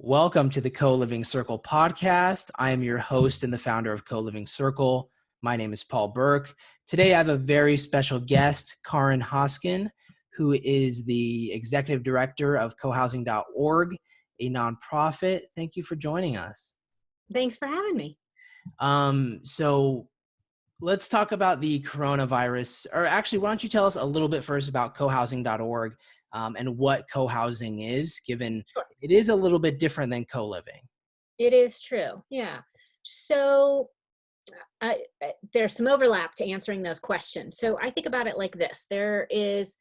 Welcome to the ColivingCircle podcast. I am your host and the founder of ColivingCircle. My name is Paul Burke. Today I have a very special guest, Karin Hoskin, who is the executive director of Cohousing.org, a nonprofit. Thank you for joining us. Thanks for having me. So let's talk about the coronavirus, or actually, why don't you tell us a little bit first about cohousing.org and what co-housing is, given Sure. it is a little bit different than co-living. It is true. Yeah. So there's some overlap to answering those questions. So I think about it like this. There is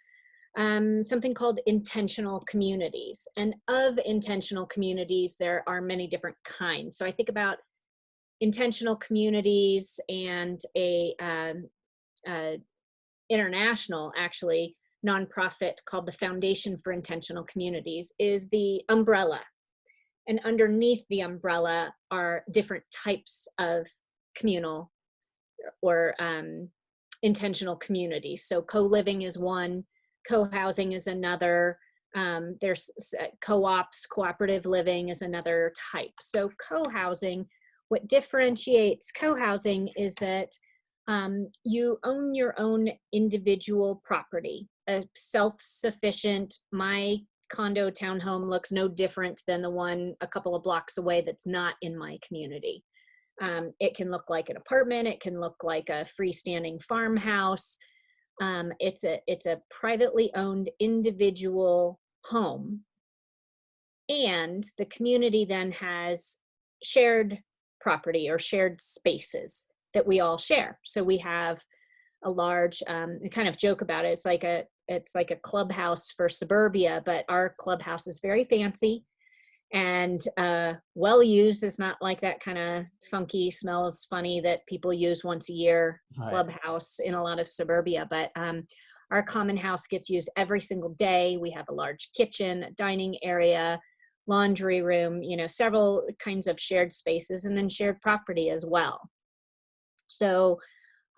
something called intentional communities. And of intentional communities, there are many different kinds. So I think about intentional communities and a international, actually, nonprofit called the Foundation for Intentional Communities is the umbrella. And underneath the umbrella are different types of communal or intentional communities. So co-living is one, co-housing is another, there's co-ops, cooperative living is another type. So co-housing, what differentiates co-housing is that you own your own individual property, a self-sufficient. My condo townhome looks no different than the one a couple of blocks away that's not in my community. It can look like an apartment. It can look like a freestanding farmhouse. It's a privately owned individual home. And the community then has shared property or shared spaces that we all share. So we have a large, we kind of joke about it. It's like a clubhouse for suburbia, but our clubhouse is very fancy and well used. It's not like that kind of funky, smells funny that people use once a year clubhouse in a lot of suburbia. But our common house gets used every single day. We have a large kitchen, a dining area, laundry room, several kinds of shared spaces, and then shared property as well. So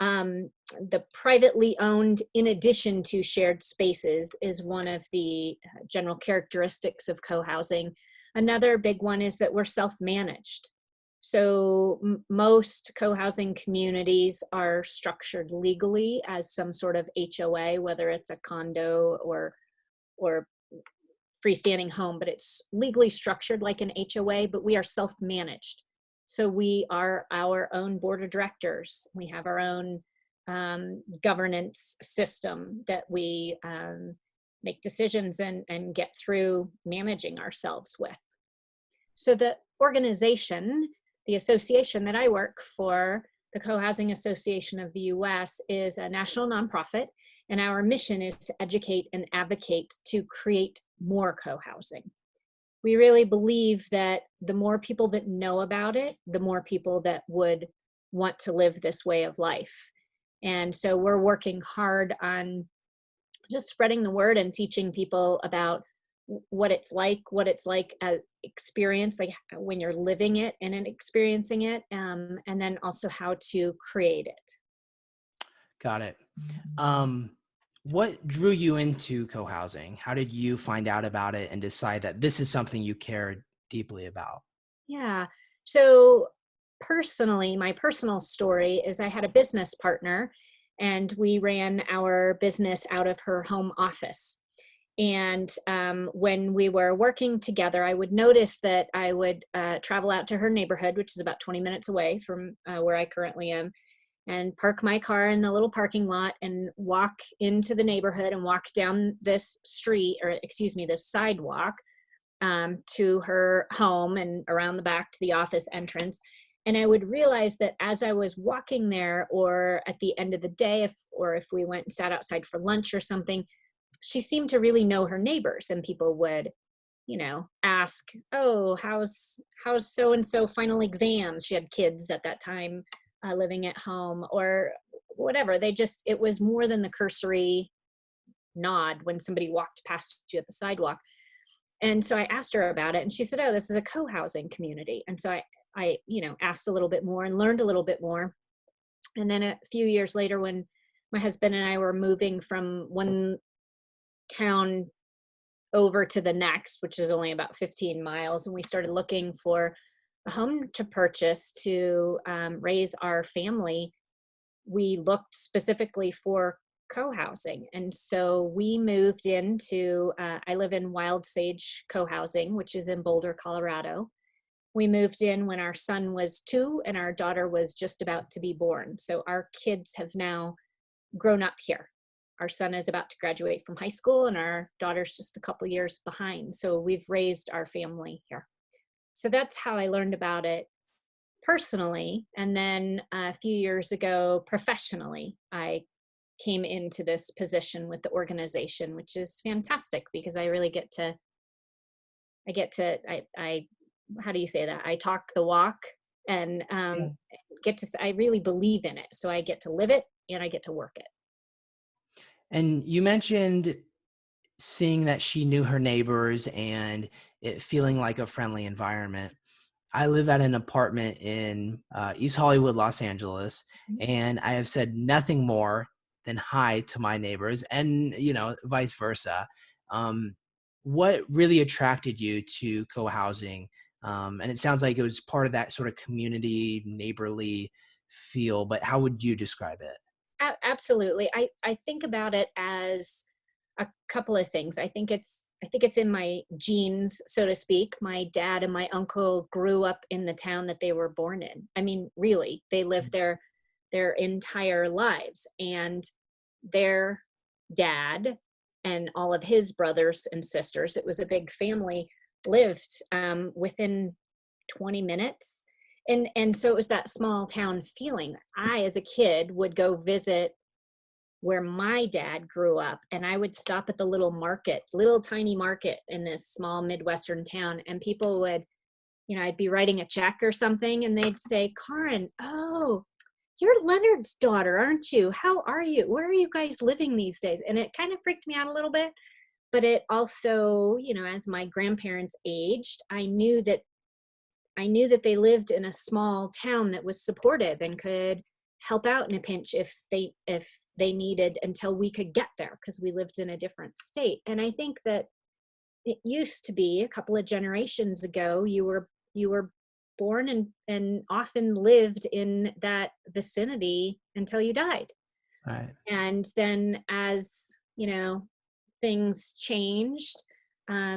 the privately owned, in addition to shared spaces, is one of the general characteristics of co-housing. Another big one is that we're self-managed. So most co-housing communities are structured legally as some sort of HOA, whether it's a condo or freestanding home, but it's legally structured like an HOA, but we are self-managed. So we are our own board of directors. We have our own governance system that we make decisions and get through managing ourselves with. So the organization, the association that I work for, the Co-Housing Association of the US, is a national nonprofit, and our mission is to educate and advocate to create more co-housing. We really believe that the more people that know about it, the more people that would want to live this way of life. And so we're working hard on just spreading the word and teaching people about what it's like experience, like when you're living it and experiencing it, and then also how to create it. Got it. What drew you into co-housing? How did you find out about it and decide that this is something you care deeply about? Yeah. So personally, my personal story is I had a business partner and we ran our business out of her home office. And when we were working together, I would notice that I would travel out to her neighborhood, which is about 20 minutes away from where I currently am, and park my car in the little parking lot and walk into the neighborhood and walk down this street, or excuse me, this sidewalk to her home and around the back to the office entrance. And I would realize that as I was walking there, or at the end of the day, if we went and sat outside for lunch or something, she seemed to really know her neighbors, and people would, ask, "Oh, how's so-and-so final exams?" She had kids at that time living at home, or whatever. It was more than the cursory nod when somebody walked past you at the sidewalk. And so I asked her about it, and she said, "Oh, this is a co-housing community." And so I asked a little bit more and learned a little bit more. And then a few years later, when my husband and I were moving from one town over to the next, which is only about 15 miles. And we started looking for a home to purchase to raise our family. We looked specifically for co-housing. And so we moved into, I live in Wild Sage Cohousing, which is in Boulder, Colorado. We moved in when our son was 2 and our daughter was just about to be born. So our kids have now grown up here. Our son is about to graduate from high school and our daughter's just a couple years behind. So we've raised our family here. So that's how I learned about it personally. And then a few years ago, professionally, I came into this position with the organization, which is fantastic because I really I how do you say that? I talk the walk and I really believe in it. So I get to live it and I get to work it. And you mentioned seeing that she knew her neighbors and it feeling like a friendly environment. I live at an apartment in East Hollywood, Los Angeles, and I have said nothing more than hi to my neighbors and, vice versa. What really attracted you to co-housing? And it sounds like it was part of that sort of community, neighborly feel, but how would you describe it? Absolutely. I think about it as a couple of things. I think it's in my genes, so to speak. My dad and my uncle grew up in the town that they were born in. I mean, really, they lived their entire lives, and their dad and all of his brothers and sisters, it was a big family, lived within 20 minutes. And so it was that small town feeling. I, as a kid, would go visit where my dad grew up, and I would stop at the little tiny market in this small Midwestern town, and people would, I'd be writing a check or something, and they'd say, "Karin, oh, you're Leonard's daughter, aren't you? How are you? Where are you guys living these days?" And it kind of freaked me out a little bit, but it also, as my grandparents aged, I knew that they lived in a small town that was supportive and could help out in a pinch if they needed, until we could get there, because we lived in a different state. And I think that it used to be a couple of generations ago, you were born and often lived in that vicinity until you died. Right. And then as things changed,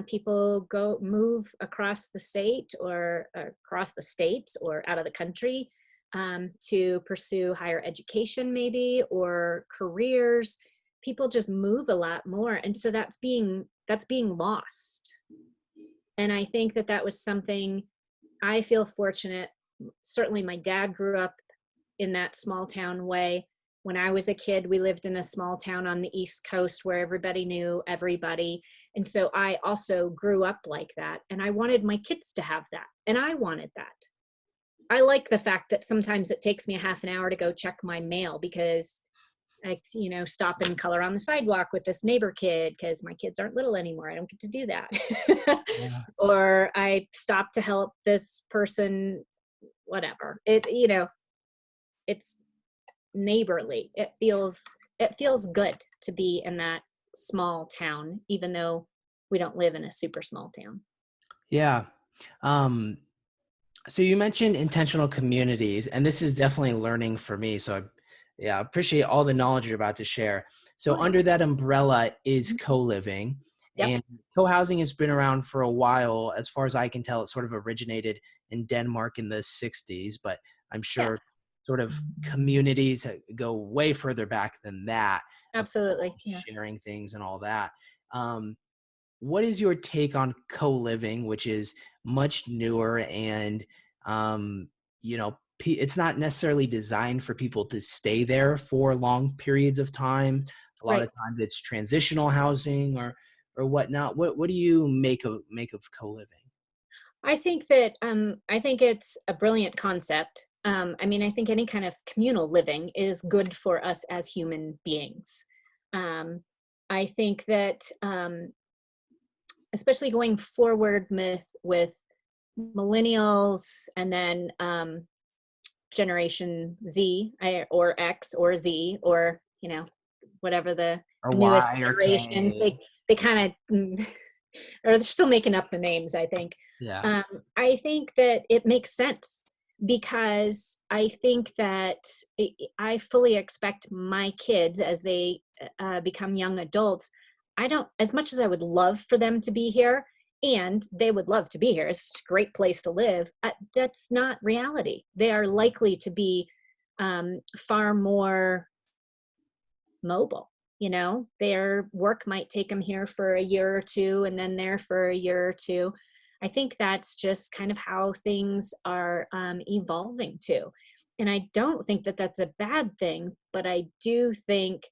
people move across the state or across the states or out of the country to pursue higher education, maybe, or careers. People just move a lot more, and so that's being lost. And I think that was something I feel fortunate. Certainly, my dad grew up in that small town way. When I was a kid, we lived in a small town on the East Coast where everybody knew everybody. And so I also grew up like that. And I wanted my kids to have that. And I wanted that. I like the fact that sometimes it takes me a half an hour to go check my mail because I, stop and color on the sidewalk with this neighbor kid because my kids aren't little anymore. I don't get to do that. Yeah. Or I stop to help this person, whatever. It's neighborly. It feels good to be in that small town, even though we don't live in a super small town. Yeah. So you mentioned intentional communities, and this is definitely learning for me. So I appreciate all the knowledge you're about to share. So under that umbrella is co-living. Yep. And co-housing has been around for a while. As far as I can tell, it sort of originated in Denmark in the 60s, but I'm sure sort of communities go way further back than that. Absolutely. Yeah. Sharing things and all that. What is your take on co-living, which is much newer and, it's not necessarily designed for people to stay there for long periods of time. A lot of times it's transitional housing or whatnot. What do you make of co-living? I think it's a brilliant concept. I think any kind of communal living is good for us as human beings. I think that, especially going forward with millennials and then Generation Z or X or Z or whatever the Or newest Y or generations, K. they kind of or they're still making up the names, I think. Yeah. Um, I think that it makes sense because I think that I fully expect my kids as they become young adults. I don't, as much as I would love for them to be here, and they would love to be here, it's a great place to live. That's not reality. They are likely to be far more mobile. Their work might take them here for a year or two and then there for a year or two. I think that's just kind of how things are evolving to. And I don't think that that's a bad thing, but I do think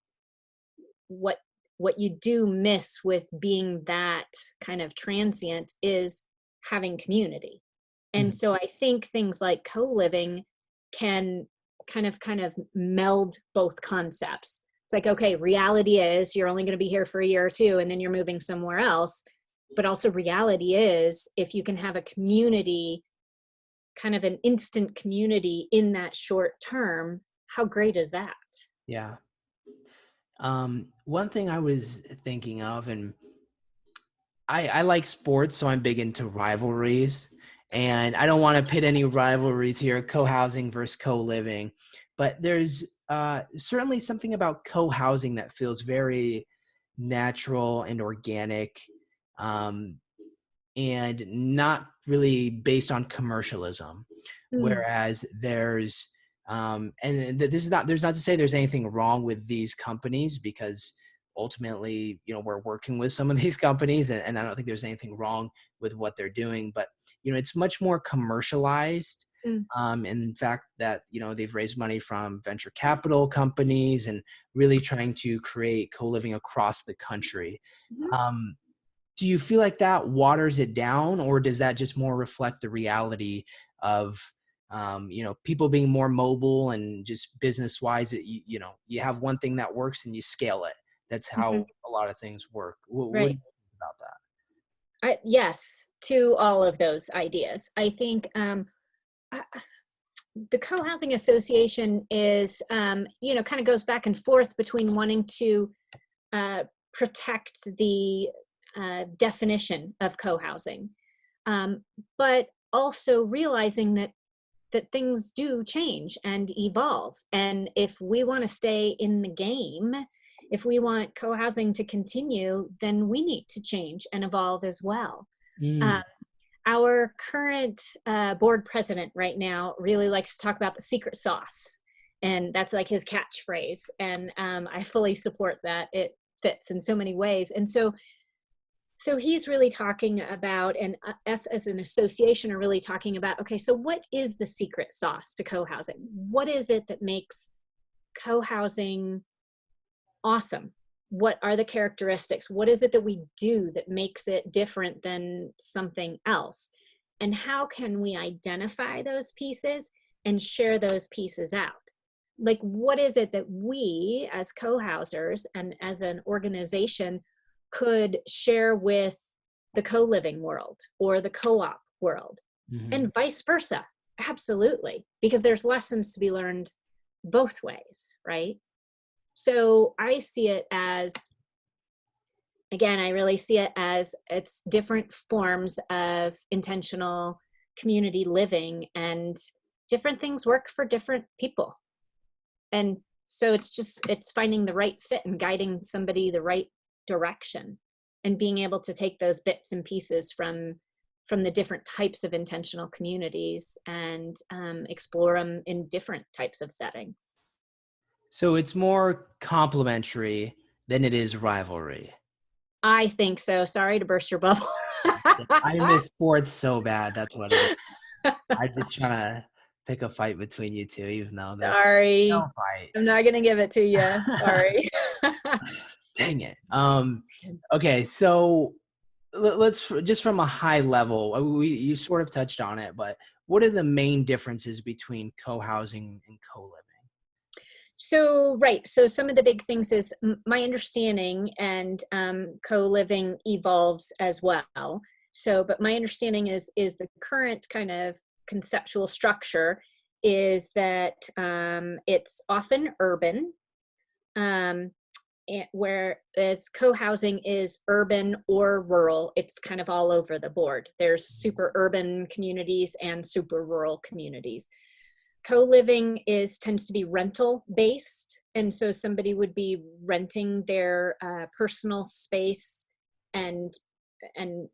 what what you do miss with being that kind of transient is having community. And Mhm. so I think things like co-living can kind of meld both concepts. It's like, okay, reality is you're only going to be here for a year or two and then you're moving somewhere else. But also reality is if you can have a community, kind of an instant community in that short term, how great is that? Yeah. One thing I was thinking of, and I like sports, so I'm big into rivalries. And I don't want to pit any rivalries here, co-housing versus co-living. But there's certainly something about co-housing that feels very natural and organic, um, and not really based on commercialism. Mm, Whereas this is not, there's not to say there's anything wrong with these companies, because ultimately, we're working with some of these companies, and I don't think there's anything wrong with what they're doing, but it's much more commercialized. mm, In fact, that they've raised money from venture capital companies and really trying to create co-living across the country. mhm. um, do you feel like that waters it down, or does that just more reflect the reality of people being more mobile and just business wise, you have one thing that works and you scale it? That's Mhm. how a lot of things work. What do Right. you think about that? Yes, to all of those ideas. I think I- the co-housing association is, kind of goes back and forth between wanting to uh, protect the definition of co-housing, but also realizing that things do change and evolve. And if we want to stay in the game, if we want co-housing to continue, then we need to change and evolve as well. Uh, Mm. our current board president right now really likes to talk about the secret sauce. And that's like his catchphrase. And I fully support that. It fits in so many ways. And so he's really talking about, and us as an association are really talking about, okay, so what is the secret sauce to co-housing? What is it that makes co-housing awesome? What are the characteristics? What is it that we do that makes it different than something else? And how can we identify those pieces and share those pieces out? Like, what is it that we as co-housers and as an organization could share with the co-living world or the co-op world, Hmm. and vice versa? Absolutely, because there's lessons to be learned both ways, right? So I see it as, again, I really see it as it's different forms of intentional community living, and different things work for different people. And so it's finding the right fit and guiding somebody the right direction, and being able to take those bits and pieces from the different types of intentional communities and explore them in different types of settings. So it's more complementary than it is rivalry. I think so. Sorry to burst your bubble. I miss sports so bad. That's what it is. I'm just trying to pick a fight between you two, even though there's no Sorry. fight. I'm not going to give it to you. Sorry. Dang it. Okay, so let's just from a high level, you sort of touched on it, but what are the main differences between co-housing and co-living? So, right. So, some of the big things is my understanding, and co-living evolves as well. So, but my understanding is the current kind of conceptual structure is that it's often urban. Um, whereas co-housing is urban or rural. It's kind of all over the board. There's super urban communities and super rural communities. Co-living tends to be rental based, and so somebody would be renting their personal space, and and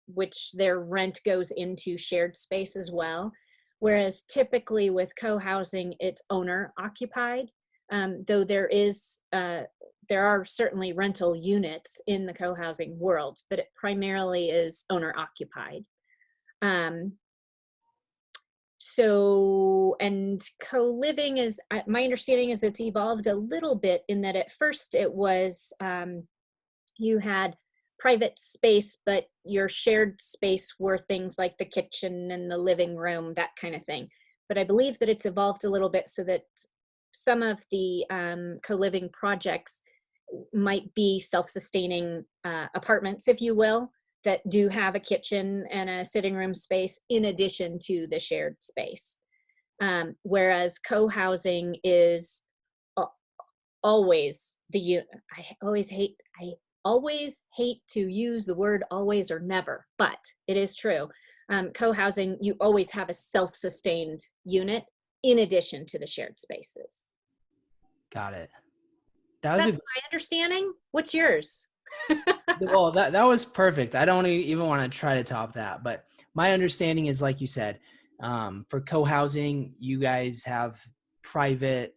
which their rent goes into shared space as well. Whereas typically with co-housing, it's owner occupied, though there are certainly rental units in the co-housing world, but it primarily is owner occupied. And co-living is, my understanding is it's evolved a little bit in that at first it was, you had private space, but your shared space were things like the kitchen and the living room, that kind of thing. But I believe that it's evolved a little bit so that some of the co-living projects might be self-sustaining apartments, if you will, that do have a kitchen and a sitting room space in addition to the shared space. Whereas co-housing is always I always hate to use the word always or never, but it is true. Co-housing, you always have a self-sustained unit in addition to the shared spaces. Got it. That's my understanding. What's yours? Well, that was perfect. I don't even want to try to top that, but my understanding is, like you said, for co-housing, you guys have private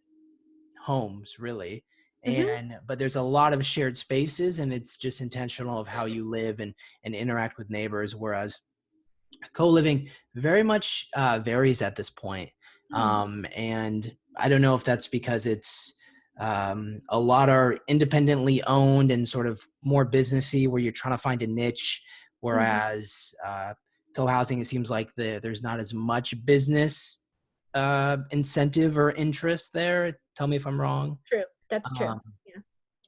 homes, really, but there's a lot of shared spaces, and it's just intentional of how you live and interact with neighbors. Whereas co-living very much varies at this point, and I don't know if that's because it's a lot are independently owned and sort of more businessy, where you're trying to find a niche, whereas co-housing, it seems like there's not as much business incentive or interest there. Tell me if I'm wrong. True. That's true. Yeah.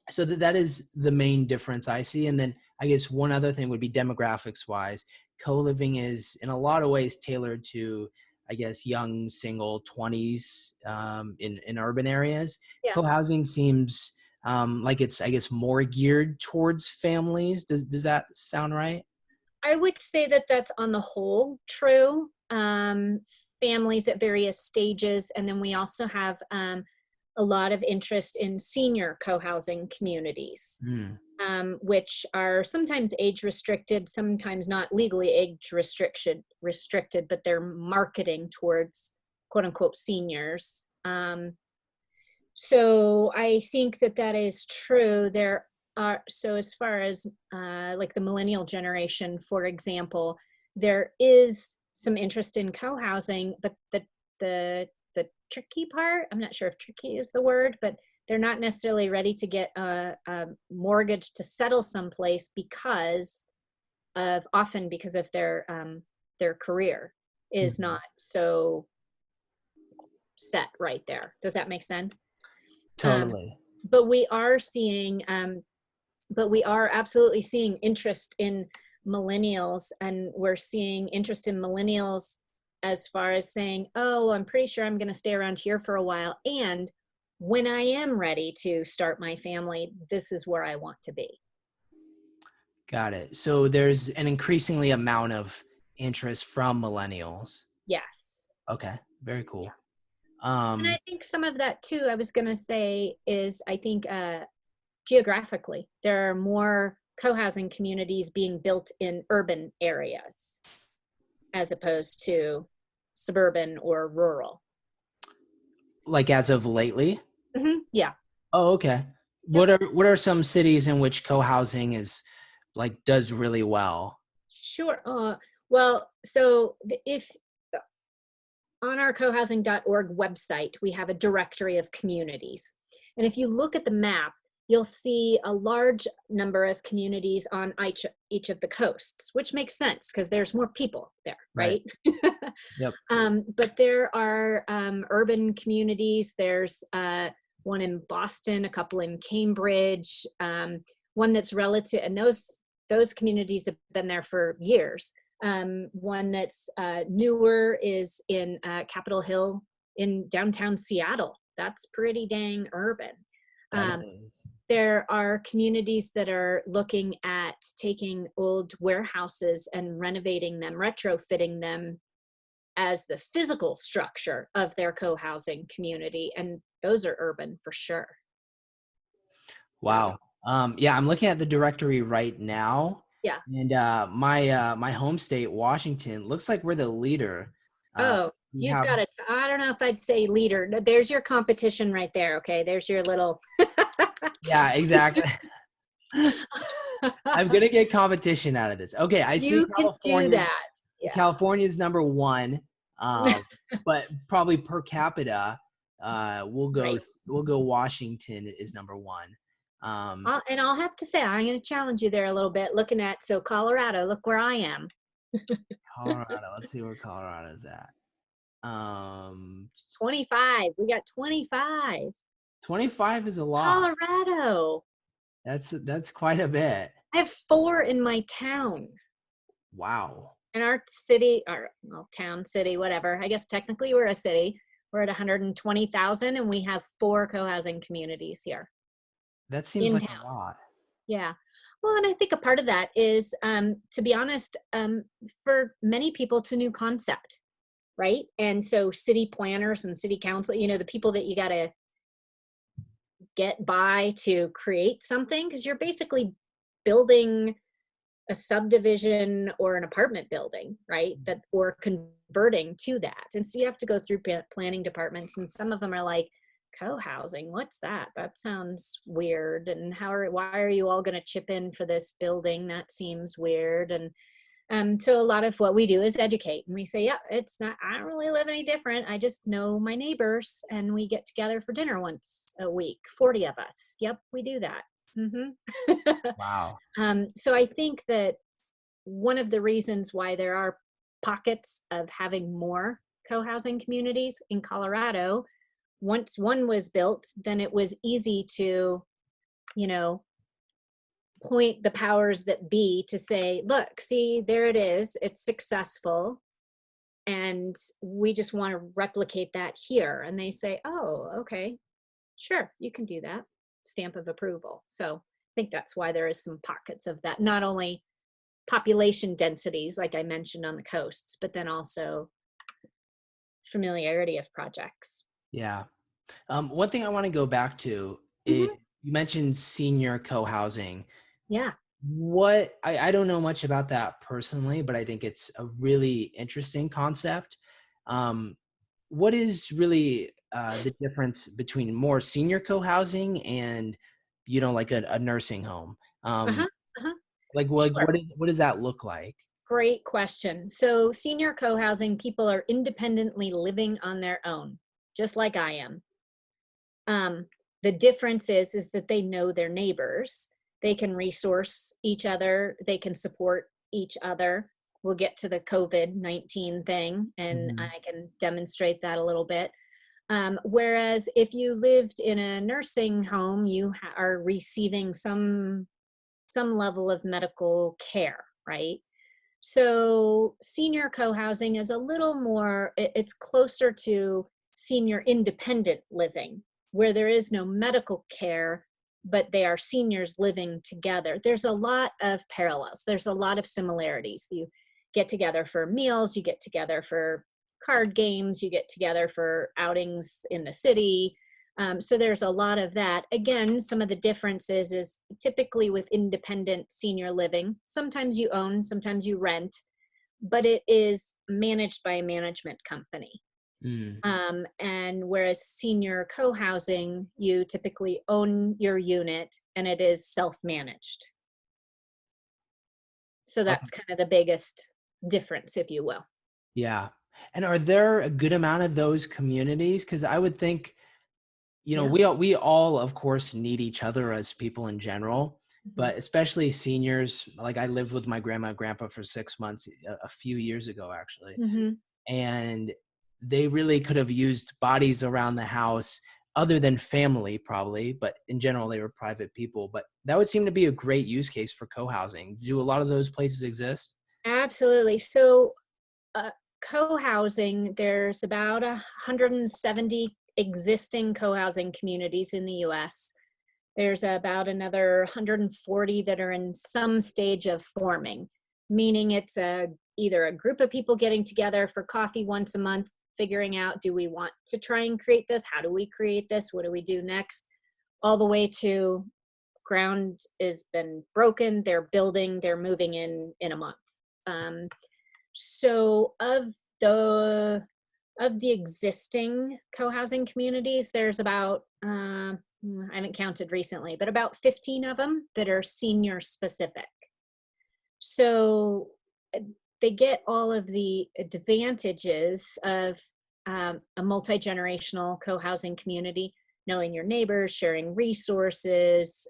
So that is the main difference I see. And then I guess one other thing would be demographics wise. Co-living is in a lot of ways tailored to, I guess, young single 20s in urban areas. Yeah. Co-housing seems like it's, I guess, more geared towards families. Does that sound right? I would say that that's on the whole true. Families at various stages. And then we also have a lot of interest in senior co-housing communities, which are sometimes age restricted, sometimes not legally age restricted, but they're marketing towards quote unquote seniors. So I think that is true. So as far as like the millennial generation, for example, there is some interest in co-housing, but the tricky part, I'm not sure if tricky is the word, but they're not necessarily ready to get a mortgage to settle someplace often because of their career is not so set right there. Does that make sense? Totally. But we are absolutely seeing interest in millennials, and we're seeing interest in millennials as far as saying, oh, I'm pretty sure I'm going to stay around here for a while. And when I am ready to start my family, this is where I want to be. Got it. So there's an increasingly amount of interest from millennials. Yes. Okay. Very cool. Yeah. And I think some of that too, I was going to say is, I think geographically, there are more co-housing communities being built in urban areas as opposed to suburban or rural. Like as of lately? Yeah. Oh, okay. Yep. What are some cities in which co-housing does really well? Sure. Well, so if on our cohousing.org website, we have a directory of communities. And if you look at the map, you'll see a large number of communities on each of the coasts, which makes sense because there's more people there, right? Yep. But there are urban communities. There's one in Boston, a couple in Cambridge, one that's relative, and those communities have been there for years. One that's newer is in Capitol Hill in downtown Seattle. That's pretty dang urban. That Um, is. there are communities that are looking at taking old warehouses and renovating them, retrofitting them as the physical structure of their co-housing community. And those are urban for sure. Wow. Yeah, I'm looking at the directory right now, Yeah. and my home state, Washington, looks like we're the leader. Uh, Oh, we you've have, got a, I don't know if I'd say leader. There's your competition right there. Okay. There's your little. yeah, exactly. I'm gonna get competition out of this. Okay, I see You can do that. Yeah. California's number one, but probably per capita, Right. we'll go Washington is number one. And I'll have to say, I'm going to challenge you there a little bit looking at, so Colorado, look where I am. Colorado. Let's see where Colorado's at. 25. We got 25. 25 is a lot. Colorado. That's quite a bit. I have 4 in my town. Wow. In our city, or well, town, city, whatever. I guess technically we're a city. We're at 120,000 and we have 4 co-housing communities here That seems in like town. a lot. Yeah. Well, and I think a part of that is, to be honest, for many people, it's a new concept, right? And so city planners and city council, the people that you got to get by to create something, because you're basically building a subdivision or an apartment building, right? That, or converting to that. And so you have to go through planning departments, and some of them are like, co-housing, what's that? That sounds weird. And why are you all going to chip in for this building? That seems weird. And so a lot of what we do is educate, and we say, yeah, it's not, I don't really live any different. I just know my neighbors, and we get together for dinner once a week, 40 of us. Yep, we do that. Wow. So I think that one of the reasons why there are pockets of having more co-housing communities in Colorado, once one was built, then it was easy to, point the powers that be to say, look, see, there it is, it's successful, and we just want to replicate that here. And they say, oh, okay, sure, you can do that, stamp of approval. So I think that's why there is some pockets of that, not only population densities like I mentioned on the coasts, but then also familiarity of projects. Yeah. One thing I want to go back to is you mentioned senior co-housing. Yeah. I don't know much about that personally, but I think it's a really interesting concept. What is really the difference between more senior co-housing and, like a nursing home? Uh-huh. Uh-huh. Like Sure. what does that look like? Great question. So senior co-housing, people are independently living on their own, just like I am. The difference is that they know their neighbors. They can resource each other. They can support each other. We'll get to the COVID-19 thing, and Mhm. I can demonstrate that a little bit. Whereas if you lived in a nursing home, you are receiving some level of medical care, right? So senior co-housing is a little more, it's closer to senior independent living, where there is no medical care, but they are seniors living together. There's a lot of parallels. There's a lot of similarities. You get together for meals, you get together for card games, you get together for outings in the city. So there's a lot of that. Again, some of the differences is typically with independent senior living, sometimes you own, sometimes you rent, but it is managed by a management company. Mm. And whereas senior co-housing, you typically own your unit and it is self-managed. So Okay. that's kind of the biggest difference, if you will. Yeah. And are there a good amount of those communities? Because I would think, Yeah. we all of course need each other as people in general, Mhm. but especially seniors. Like I lived with my grandma and grandpa for 6 months a few years ago, actually, Mhm. and they really could have used bodies around the house other than family probably, but in general they were private people. But that would seem to be a great use case for co-housing. Do a lot of those places exist? Absolutely. So uh, co-housing, there's about 170 existing co-housing communities in the US. There's about another 140 that are in some stage of forming, meaning it's either a group of people getting together for coffee once a month, figuring out, do we want to try and create this? How do we create this? What do we do next? All the way to ground has been broken, they're building, they're moving in a month. So of the existing co-housing communities, there's about, I haven't counted recently, but about 15 of them that are senior specific. So they get all of the advantages of a multi-generational co-housing community, knowing your neighbors, sharing resources,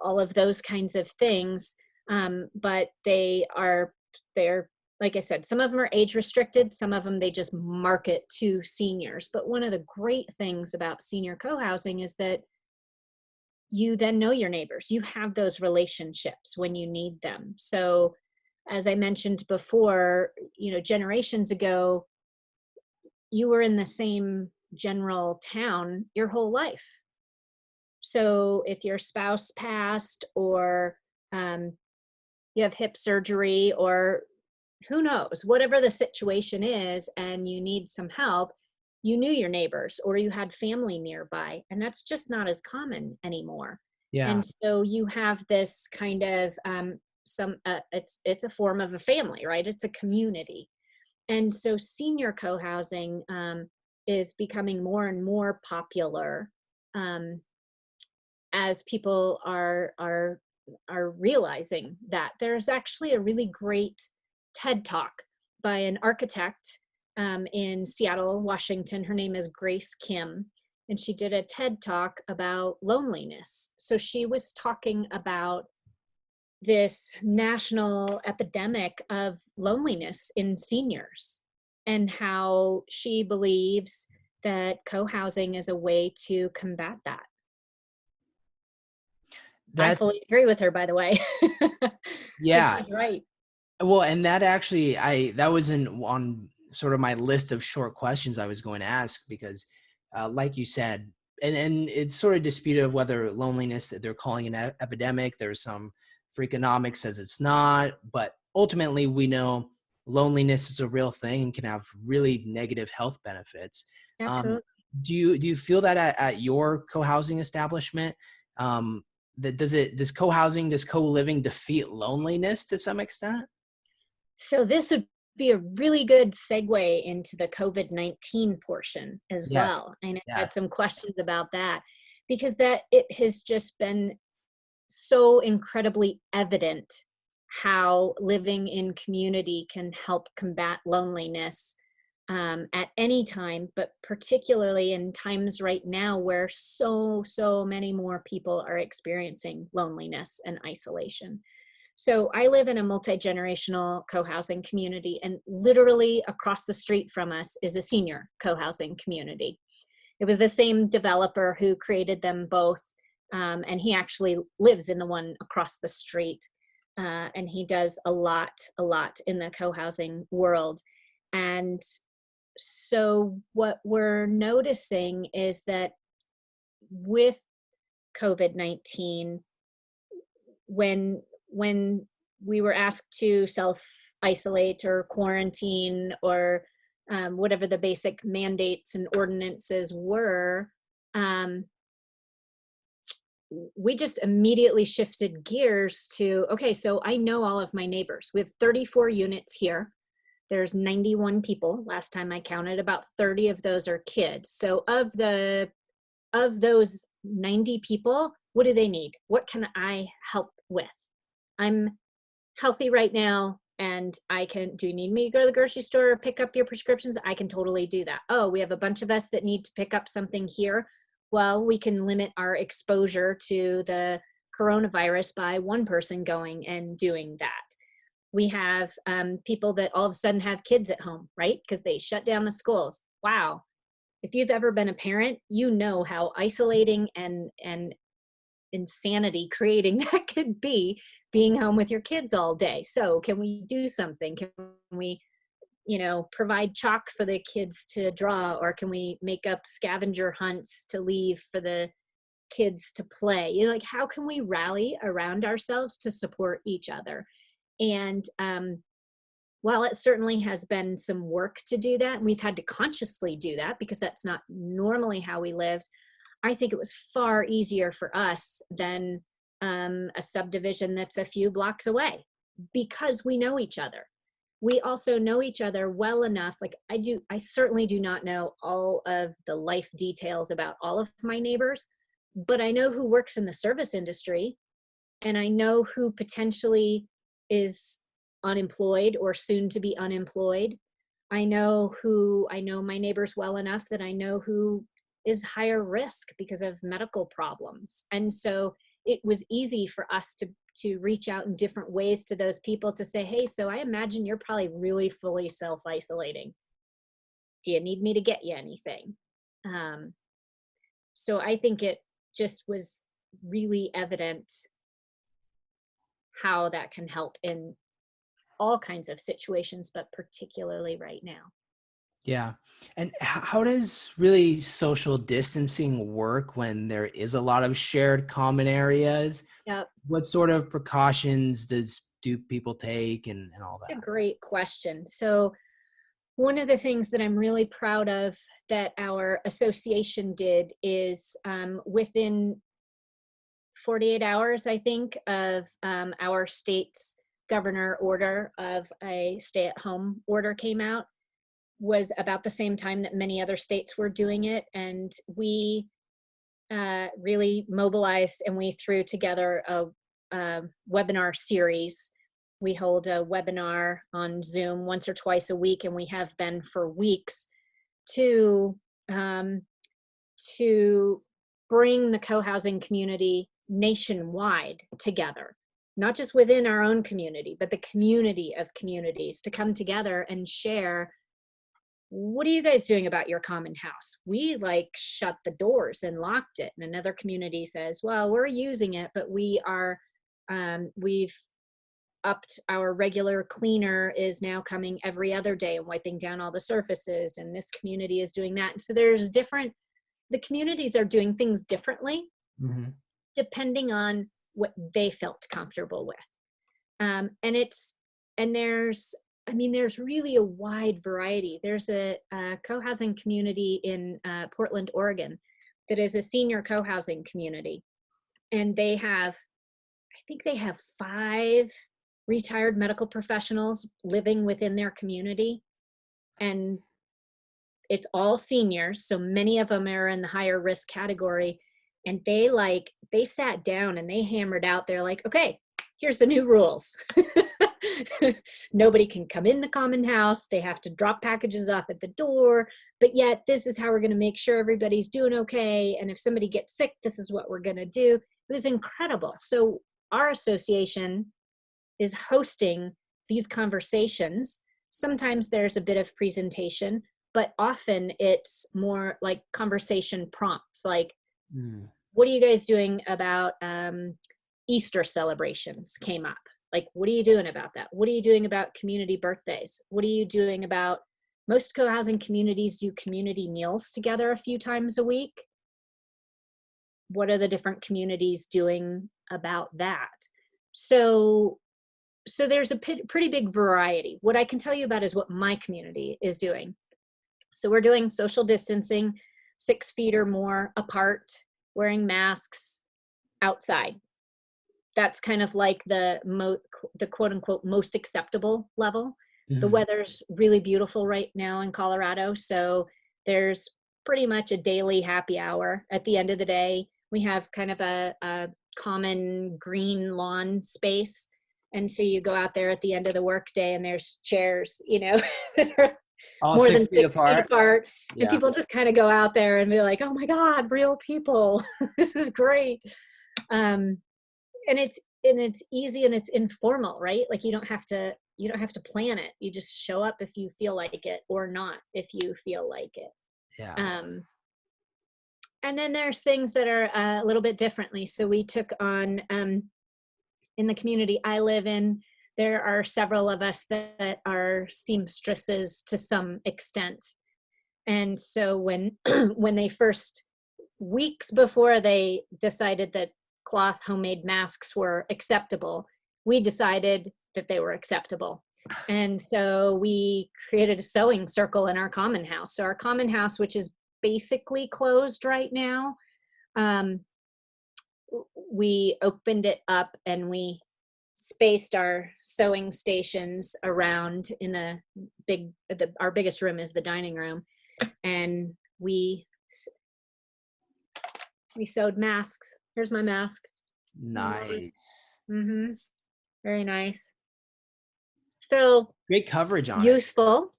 all of those kinds of things. But they're, like I said, some of them are age restricted, some of them they just market to seniors. But one of the great things about senior co-housing is that you then know your neighbors. You have those relationships when you need them. So as I mentioned before, generations ago, you were in the same general town your whole life. So if your spouse passed, or you have hip surgery, or who knows, whatever the situation is, and you need some help, you knew your neighbors, or you had family nearby, and that's just not as common anymore. Yeah. And so you have this kind of it's a form of a family, right? It's a community. And so senior co-housing is becoming more and more popular as people are realizing that. There's actually a really great TED Talk by an architect in Seattle, Washington. Her name is Grace Kim, and she did a TED Talk about loneliness. So she was talking about this national epidemic of loneliness in seniors, and how she believes that co-housing is a way to combat that. I fully agree with her, by the way. Yeah. She's right. Well, and that actually, that was on sort of my list of short questions I was going to ask, because like you said, and it's sort of disputed of whether loneliness that they're calling an epidemic. There's some Freakonomics says it's not, but ultimately we know loneliness is a real thing and can have really negative health benefits. Absolutely. Do you feel that at your co-housing establishment? That does co-living defeat loneliness to some extent? So this would be a really good segue into the COVID-19 portion as well. I had some questions about that, because it has just been so incredibly evident how living in community can help combat loneliness at any time, but particularly in times right now where so many more people are experiencing loneliness and isolation. So I live in a multi-generational co-housing community, and literally across the street from us is a senior co-housing community. It was the same developer who created them both, and he actually lives in the one across the street, and he does a lot in the co-housing world. And so what we're noticing is that with COVID-19, when we were asked to self-isolate or quarantine, or whatever the basic mandates and ordinances were, we just immediately shifted gears to, okay, so I know all of my neighbors. We have 34 units here. There's 91 people. Last time I counted, about 30 of those are kids. So of those 90 people, what do they need? What can I help with? I'm healthy right now, and do you need me to go to the grocery store or pick up your prescriptions? I can totally do that. Oh, we have a bunch of us that need to pick up something here. Well, we can limit our exposure to the coronavirus by one person going and doing that. We have people that all of a sudden have kids at home, right? Because they shut down the schools. Wow. If you've ever been a parent, you know how isolating and insanity creating that could be, being home with your kids all day. So can we do something? Can we, provide chalk for the kids to draw, or can we make up scavenger hunts to leave for the kids to play. You know, like, how can we rally around ourselves to support each other? And while it certainly has been some work to do that, and we've had to consciously do that because that's not normally how we lived, I think it was far easier for us than a subdivision that's a few blocks away, because we know each other. We also know each other well enough. Like, I certainly do not know all of the life details about all of my neighbors, but I know who works in the service industry, and I know who potentially is unemployed or soon to be unemployed. I know my neighbors well enough that I know who is higher risk because of medical problems. And so it was easy for us to reach out in different ways to those people to say, hey, so I imagine you're probably really fully self-isolating. Do you need me to get you anything? So I think it just was really evident how that can help in all kinds of situations, but particularly right now. Yeah. And how does really social distancing work when there is a lot of shared common areas? Yep. What sort of precautions do people take and all It's a that? great question. So one of the things that I'm really proud of that our association did is within 48 hours, I think, of our state's governor order of a stay-at-home order came out, was about the same time that many other states were doing it. And we really mobilized, and we threw together a webinar series. We hold a webinar on Zoom once or twice a week, and we have been for weeks to bring the co-housing community nationwide together, not just within our own community, but the community of communities to come together and share, what are you guys doing about your common house? We like shut the doors and locked it. And another community says, well, we're using it, but we've upped our regular cleaner is now coming every other day and wiping down all the surfaces. And this community is doing that. And so the communities are doing things differently, Mm-hmm. depending on what they felt comfortable with. There's really a wide variety. There's a co-housing community in Portland, Oregon, that is a senior co-housing community. And I think they have 5 retired medical professionals living within their community. And it's all seniors, so many of them are in the higher risk category. And they sat down and they hammered out, they're like, okay, here's the new rules. Nobody can come in the common house. They have to drop packages off at the door, but yet this is how we're going to make sure everybody's doing okay. And if somebody gets sick, this is what we're going to do. It was incredible. So our association is hosting these conversations. Sometimes there's a bit of presentation, but often it's more like conversation prompts, like, what are you guys doing about Easter celebrations came up? Like, what are you doing about that? What are you doing about community birthdays? What are you doing about, most co-housing communities do community meals together a few times a week. What are the different communities doing about that? So there's a pretty big variety. What I can tell you about is what my community is doing. So we're doing social distancing, 6 feet or more apart, wearing masks outside. That's kind of like the quote unquote most acceptable level. Mm-hmm. The weather's really beautiful right now in Colorado. So there's pretty much a daily happy hour at the end of the day. We have kind of a common green lawn space. And so you go out there at the end of the workday and there's chairs, that are All more 6 than feet 6 apart. feet apart. Yeah. And people just kind of go out there and be like, oh my God, real people. This is great. And it's easy and it's informal, right? Like you don't have to plan it. You just show up if you feel like it, or not if you feel like it. Yeah. And then there's things that are a little bit differently. So we took on, in the community I live in, there are several of us that are seamstresses to some extent. And so when weeks before they decided that cloth homemade masks were acceptable, we decided that they were acceptable. And so we created a sewing circle in our common house. So our common house, which is basically closed right now, we opened it up and we spaced our sewing stations around in our biggest room is the dining room. And we sewed masks. Here's my mask. Nice. Mm-hmm. Very nice. So Great coverage on it. useful.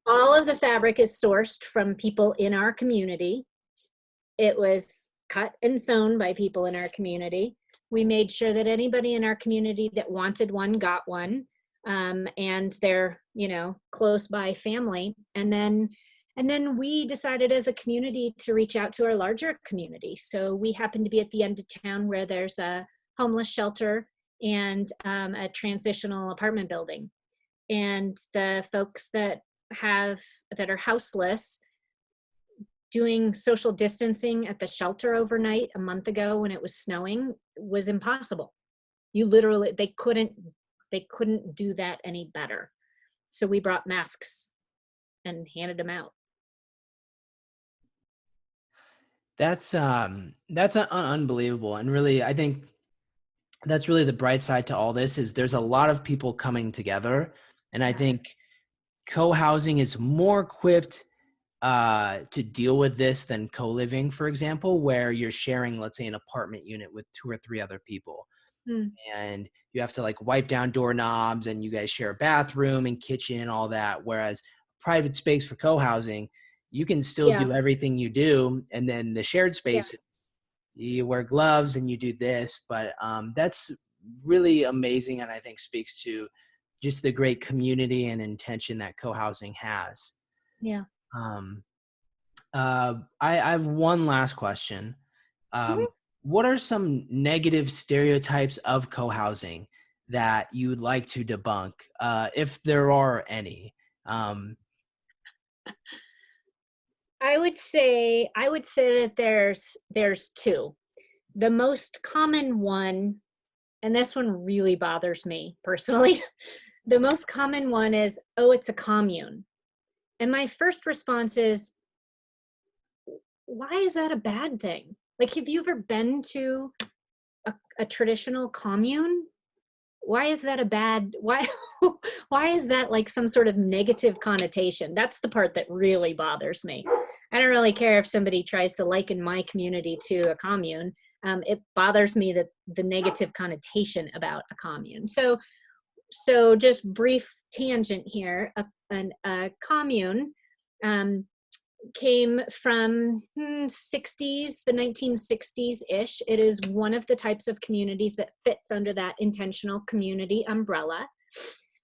All of the fabric is sourced from people in our community. It was cut and sewn by people in our community. We made sure that anybody in our community that wanted one got one, and they're, close by family. And then we decided as a community to reach out to our larger community. So we happen to be at the end of town where there's a homeless shelter and a transitional apartment building. And the folks that are houseless, doing social distancing at the shelter overnight a month ago when it was snowing was impossible. They couldn't do that any better. So we brought masks and handed them out. That's unbelievable. And really, I think that's really the bright side to all this is there's a lot of people coming together. And I think co-housing is more equipped to deal with this than co-living, for example, where you're sharing, let's say, an apartment unit with 2 or 3 other people. And you have to like wipe down doorknobs and you guys share a bathroom and kitchen and all that. Whereas private space for co-housing, you can still do everything you do. And then the shared space, you wear gloves and you do this. But that's really amazing. And I think speaks to just the great community and intention that co-housing has. Yeah. I have one last question. What are some negative stereotypes of co-housing that you would like to debunk, if there are any? I would say that there's 2. The most common one, and this one really bothers me personally, the most common one is, oh, it's a commune. And my first response is, why is that a bad thing? Like, have you ever been to a traditional commune? Why is that why is that like some sort of negative connotation? That's the part that really bothers me. I don't really care if somebody tries to liken my community to a commune. It bothers me that the negative connotation about a commune. So just brief tangent here. A commune came from the 1960s-ish. It is one of the types of communities that fits under that intentional community umbrella.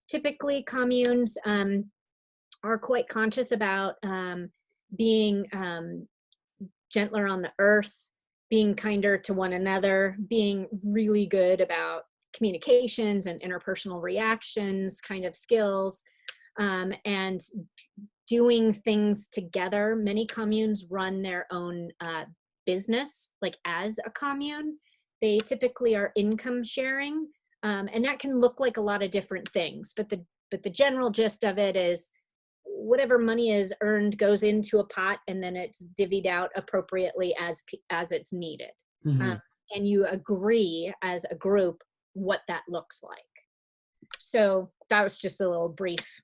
Typically, communes are quite conscious about being gentler on the earth, being kinder to one another, being really good about communications and interpersonal reactions kind of skills, and doing things together. Many communes run their own business, like as a commune. They typically are income sharing, and that can look like a lot of different things. But the general gist of it is whatever money is earned goes into a pot, and then it's divvied out appropriately as it's needed. And you agree as a group what that looks like. So that was just a little brief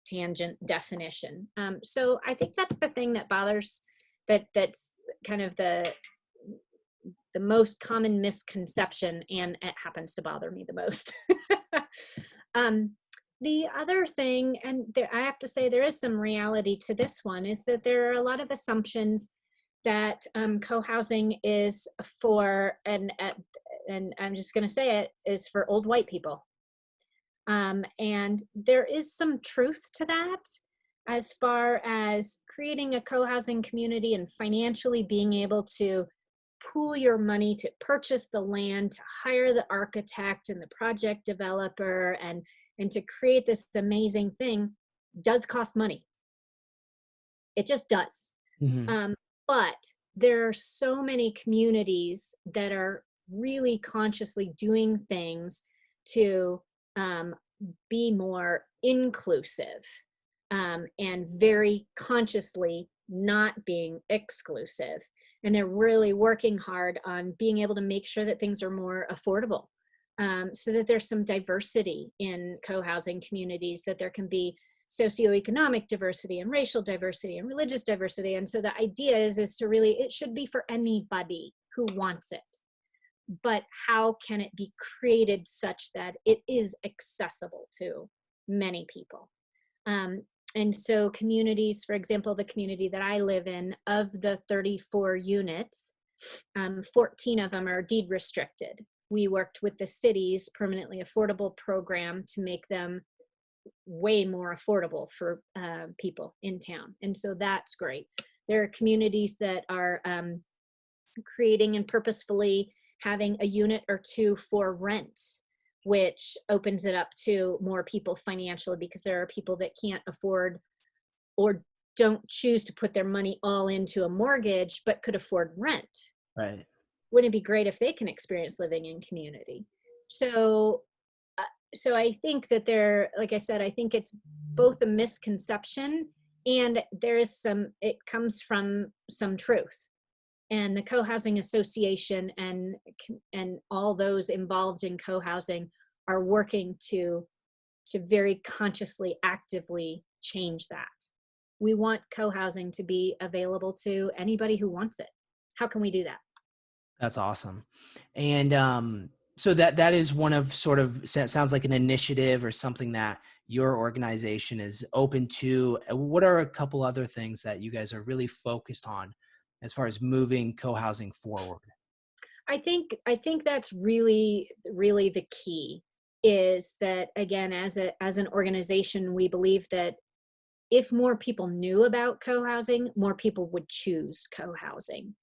tangent definition. So I think that's the thing that bothers, that's kind of the most common misconception, and it happens to bother me the most. The other thing, and I have to say there is some reality to this one, is that there are a lot of assumptions that co-housing is for, and I'm just going to say it, is for old white people. And there is some truth to that as far as creating a co-housing community and financially being able to pool your money to purchase the land, to hire the architect and the project developer, and to create this amazing thing does cost money. It just does. But there are so many communities that are really consciously doing things to um, be more inclusive, and very consciously not being exclusive. And they're really working hard on being able to make sure that things are more affordable, so that there's some diversity in co-housing communities, that there can be socioeconomic diversity and racial diversity and religious diversity. And so the idea is to really, it should be for anybody who wants it. But how can it be created such that it is accessible to many people? And so communities, for example, the community that I live in, of the 34 units, 14 of them are deed restricted. We worked with the city's permanently affordable program to make them way more affordable for people in town. And so that's great. There are communities that are creating and purposefully having a unit or two for rent, which opens it up to more people financially, because there are people that can't afford or don't choose to put their money all into a mortgage, but could afford rent. Right. Wouldn't it be great if they can experience living in community? So, so I think that like I said, I think it's both a misconception, and there is it comes from some truth. And the Co-Housing Association and all those involved in co-housing are working to very consciously, actively change that. We want co-housing to be available to anybody who wants it. How can we do that? That's awesome. And so that is one of sort of, sounds like an initiative or something that your organization is open to. What are a couple other things that you guys are really focused on as far as moving co-housing forward? I think that's really, really the key, is that, again, as an organization, we believe that if more people knew about co-housing, more people would choose co-housing.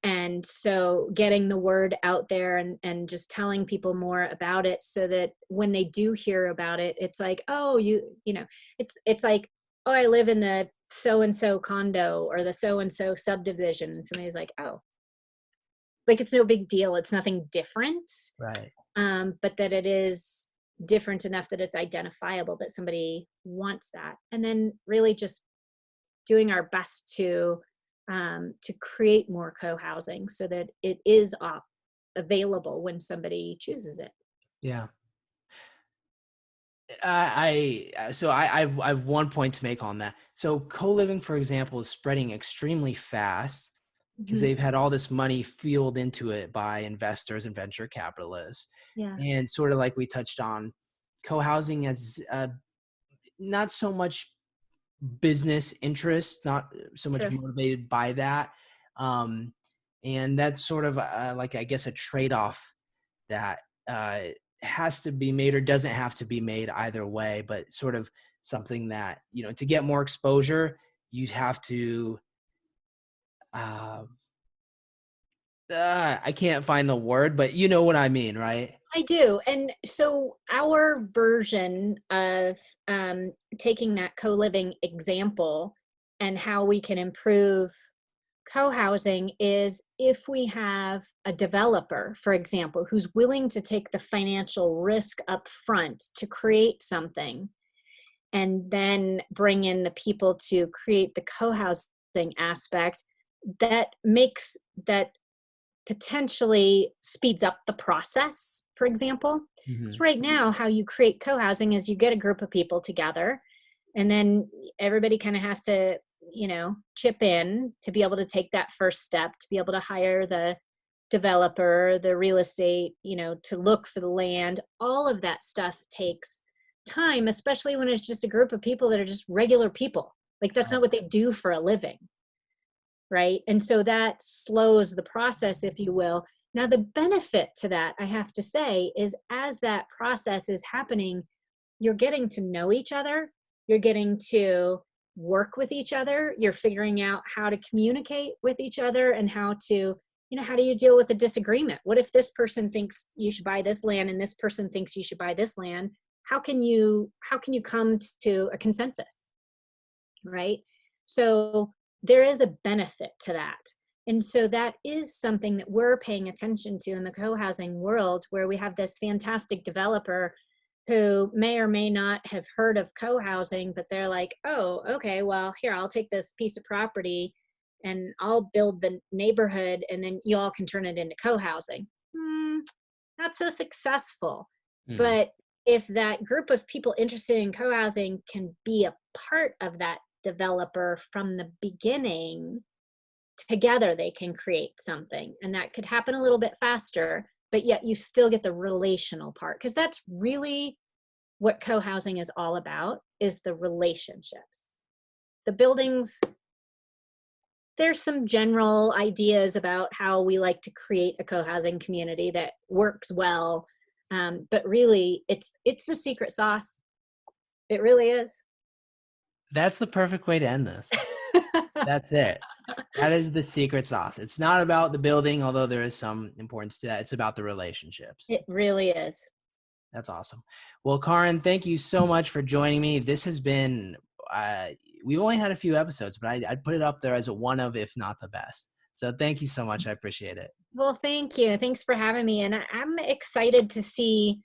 And so getting the word out there and just telling people more about it, so that when they do hear about it, it's like, oh, you know, it's like, oh, I live in the so-and-so condo or the so-and-so subdivision. And somebody's like, oh, like, it's no big deal. It's nothing different. Right. But that it is different enough that it's identifiable, that somebody wants that. And then really just doing our best to create more co-housing so that it is available when somebody chooses it. Yeah. I've one point to make on that. So co-living, for example, is spreading extremely fast because Mhm. they've had all this money fueled into it by investors and venture capitalists. Yeah, And sort of like we touched on, co-housing is not so much business interest, not so much true. motivated by that. Um, and that's sort of like, I guess, a trade-off that has to be made or doesn't have to be made either way, but sort of something that, to get more exposure, you have to, uh, I can't find the word, but you know what I mean, right? I do. And so our version of taking that co-living example and how we can improve co-housing is if we have a developer, for example, who's willing to take the financial risk up front to create something, and then bring in the people to create the co-housing aspect, that potentially speeds up the process, for example. Hmm. So right now, how you create co-housing is you get a group of people together, and then everybody kind of has to, chip in to be able to take that first step, to be able to hire the developer, the real estate, to look for the land. All of that stuff takes time, especially when it's just a group of people that are just regular people. Like, that's not what they do for a living, right? And so that slows the process, if you will. Now, the benefit to that, I have to say, is as that process is happening, you're getting to know each other, you're getting to work with each other, you're figuring out how to communicate with each other, and how to, how do you deal with a disagreement? What if this person thinks you should buy this land and this person thinks you should buy this land? How can you come to a consensus, right? So there is a benefit to that. And so that is something that we're paying attention to in the co-housing world, where we have this fantastic developer who may or may not have heard of co-housing, but they're like, oh, okay, well, here, I'll take this piece of property and I'll build the neighborhood, and then you all can turn it into co-housing. Not so successful. Mm. But if that group of people interested in co-housing can be a part of that developer from the beginning, together they can create something, and that could happen a little bit faster, but yet you still get the relational part, because that's really what co-housing is all about, is the relationships. The buildings, there's some general ideas about how we like to create a co-housing community that works well, but really it's the secret sauce. It really is. That's the perfect way to end this. That's it. That is the secret sauce. It's not about the building, although there is some importance to that. It's about the relationships. It really is. That's awesome. Well, Karin, thank you so much for joining me. This has been, we've only had a few episodes, but I'd put it up there as one of, if not the best. So thank you so much. I appreciate it. Well, thank you. Thanks for having me. And I'm excited to see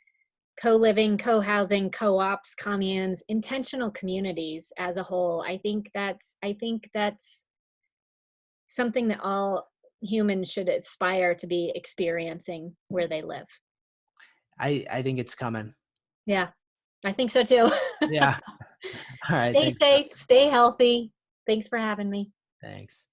co-living, co-housing, co-ops, communes, intentional communities as a whole. I think that's something that all humans should aspire to be experiencing where they live. I think it's coming. Yeah, I think so too. Yeah. All right. Stay Thanks. safe, stay healthy. Thanks for having me. Thanks.